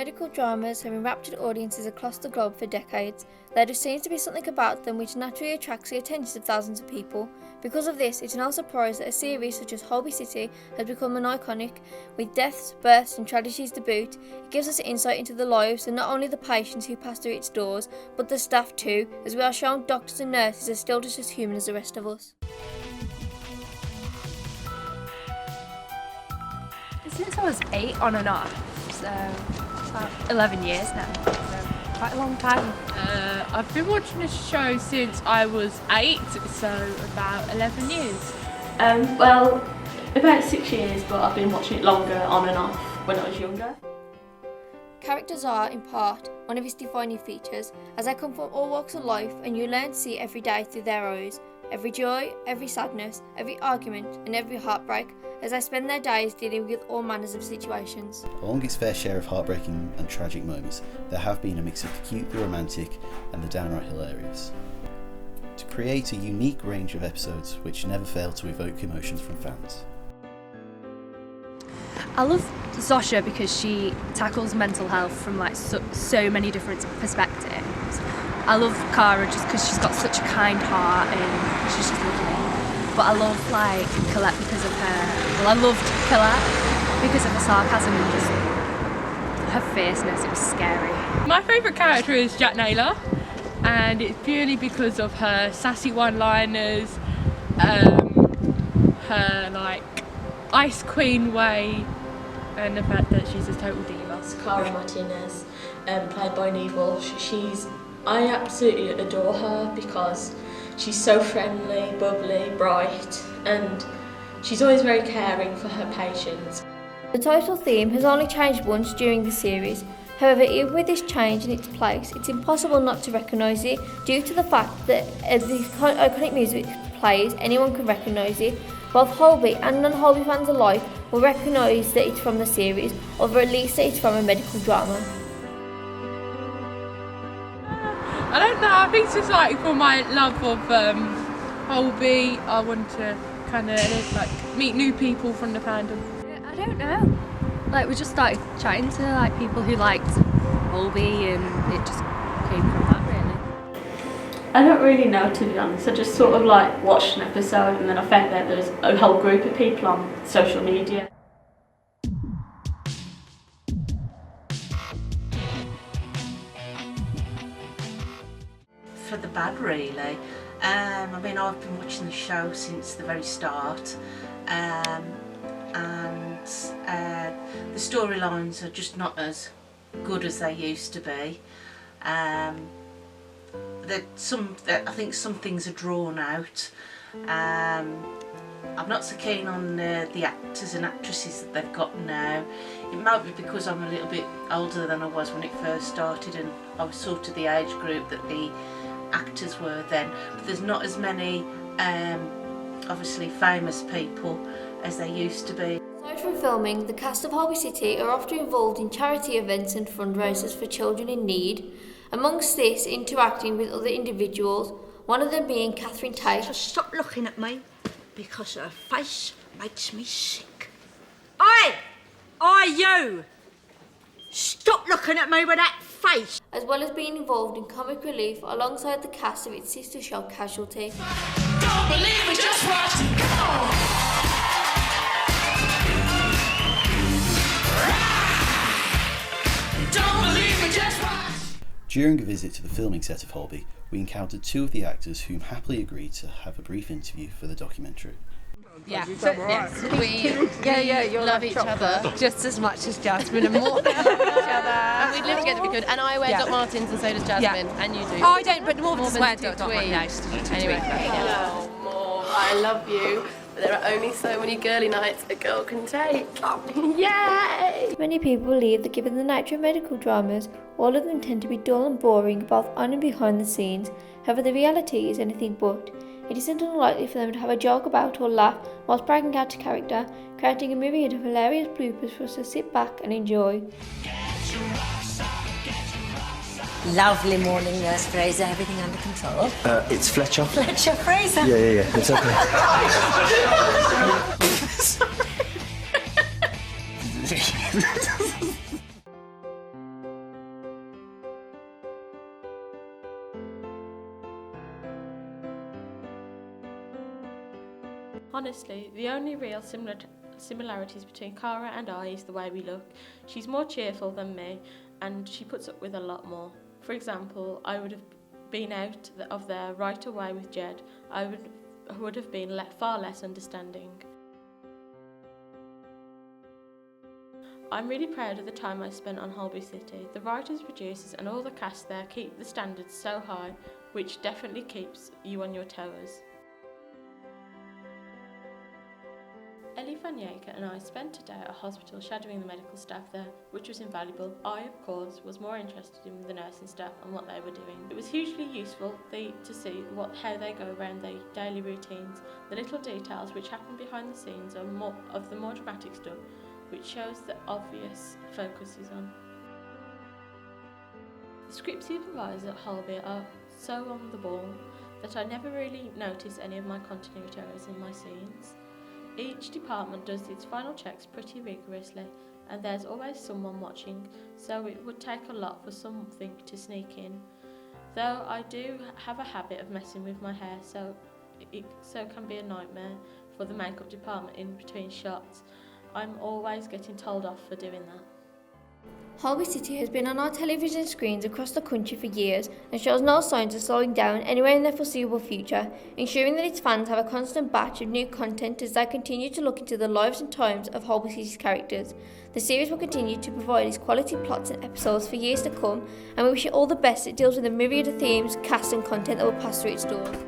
medical dramas have enraptured audiences across the globe for decades. There just seems to be something about them which naturally attracts the attention of thousands of people. Because of this, it's no surprise that a series such as Holby City has become an iconic. With deaths, births and tragedies to boot, it gives us insight into the lives of not only the patients who pass through its doors, but the staff too, as we are shown doctors and nurses are still just as human as the rest of us. Since I was 8 on and off, so about 11 years now, so quite a long time. I've been watching this show since I was 8, so about 11 years. Well, about 6 years, but I've been watching it longer on and off when I was younger. Characters are, in part, one of its defining features, as they come from all walks of life and you learn to see every day through their eyes. Every joy, every sadness, every argument and every heartbreak, as they spend their days dealing with all manners of situations. Along its fair share of heartbreaking and tragic moments, there have been a mix of the cute, the romantic and the downright hilarious, to create a unique range of episodes which never fail to evoke emotions from fans. I love Zosha because she tackles mental health from like so many different perspectives. I love Cara just because she's got such a kind heart and she's just lovely. But I love like Colette because of her. Well, I loved Colette because of her sarcasm and just her fierceness. It was scary. My favourite character is Jack Naylor, and it's purely because of her sassy one-liners, her like ice queen way, and the fact that she's a total diva. Cara Martinez, played by Niamh Walsh. I absolutely adore her because she's so friendly, bubbly, bright, and she's always very caring for her patients. The title theme has only changed once during the series. However, even with this change in its place, it's impossible not to recognise it due to the fact that as the iconic music plays, anyone can recognise it. Both Holby and non-Holby fans alike will recognise that it's from the series, or at least that it's from a medical drama. I don't know, I think it's just like for my love of Holby, I want to kind of like meet new people from the fandom. I don't know. Like we just started chatting to like people who liked Holby and it just came from that really. I don't really know, to be honest. I just sort of like watched an episode and then I found out there was a whole group of people on social media. For the bad really. I mean, I've been watching the show since the very start, and the storylines are just not as good as they used to be. I think some things are drawn out. I'm not so keen on the actors and actresses that they've got now. It might be because I'm a little bit older than I was when it first started, and I was sort of the age group that the actors were then, but there's not as many obviously famous people as there used to be. Aside from filming, the cast of Holby City are often involved in charity events and fundraisers for children in need. Amongst this, interacting with other individuals, one of them being Catherine Tate. So stop looking at me because her face makes me sick. Oi! Oi, you! Stop looking at me with that face! As well as being involved in comic relief alongside the cast of its sister show Casualty. Don't believe me, just watch. Come on. Don't believe me, just watch. During a visit to the filming set of Holby, we encountered two of the actors whom happily agreed to have a brief interview for the documentary. Yeah, yes, we love each other just as much as Jasmine and more than each other. And we'd live together if we could. And I wear Doc Martens and so does Jasmine, and you do. Oh, I don't, but Morven's wear Doc Martens. Anyway. Hello, Morv, I love you. But there are only so many girly nights a girl can take. Yay! Many people believe that given the nature of medical dramas, all of them tend to be dull and boring both on and behind the scenes. However, the reality is anything but. It isn't unlikely for them to have a joke about or laugh whilst bragging out a character, creating a myriad of hilarious bloopers for us to sit back and enjoy. Lovely morning, Nurse Fraser. Everything under control? It's Fletcher. Fletcher Fraser? Yeah. It's okay. Honestly, the only real similarities between Cara and I is the way we look. She's more cheerful than me, and she puts up with a lot more. For example, I would have been out of there right away with Jed. I would have been far less understanding. I'm really proud of the time I spent on Holby City. The writers, producers and all the cast there keep the standards so high, which definitely keeps you on your toes. Eleanor Fanyinka and I spent a day at a hospital shadowing the medical staff there, which was invaluable. I, of course, was more interested in the nursing staff and what they were doing. It was hugely useful to see how they go around their daily routines, the little details which happen behind the scenes of the more dramatic stuff, which shows the obvious focus is on. The script supervisors at Holby are so on the ball that I never really notice any of my continuity errors in my scenes. Each department does its final checks pretty rigorously, and there's always someone watching, so it would take a lot for something to sneak in. Though I do have a habit of messing with my hair, so it can be a nightmare for the makeup department in between shots. I'm always getting told off for doing that. Holby City has been on our television screens across the country for years and shows no signs of slowing down anywhere in the foreseeable future, ensuring that its fans have a constant batch of new content as they continue to look into the lives and times of Holby City's characters. The series will continue to provide its quality plots and episodes for years to come, and we wish it all the best. It deals with a myriad of themes, cast and content that will pass through its doors.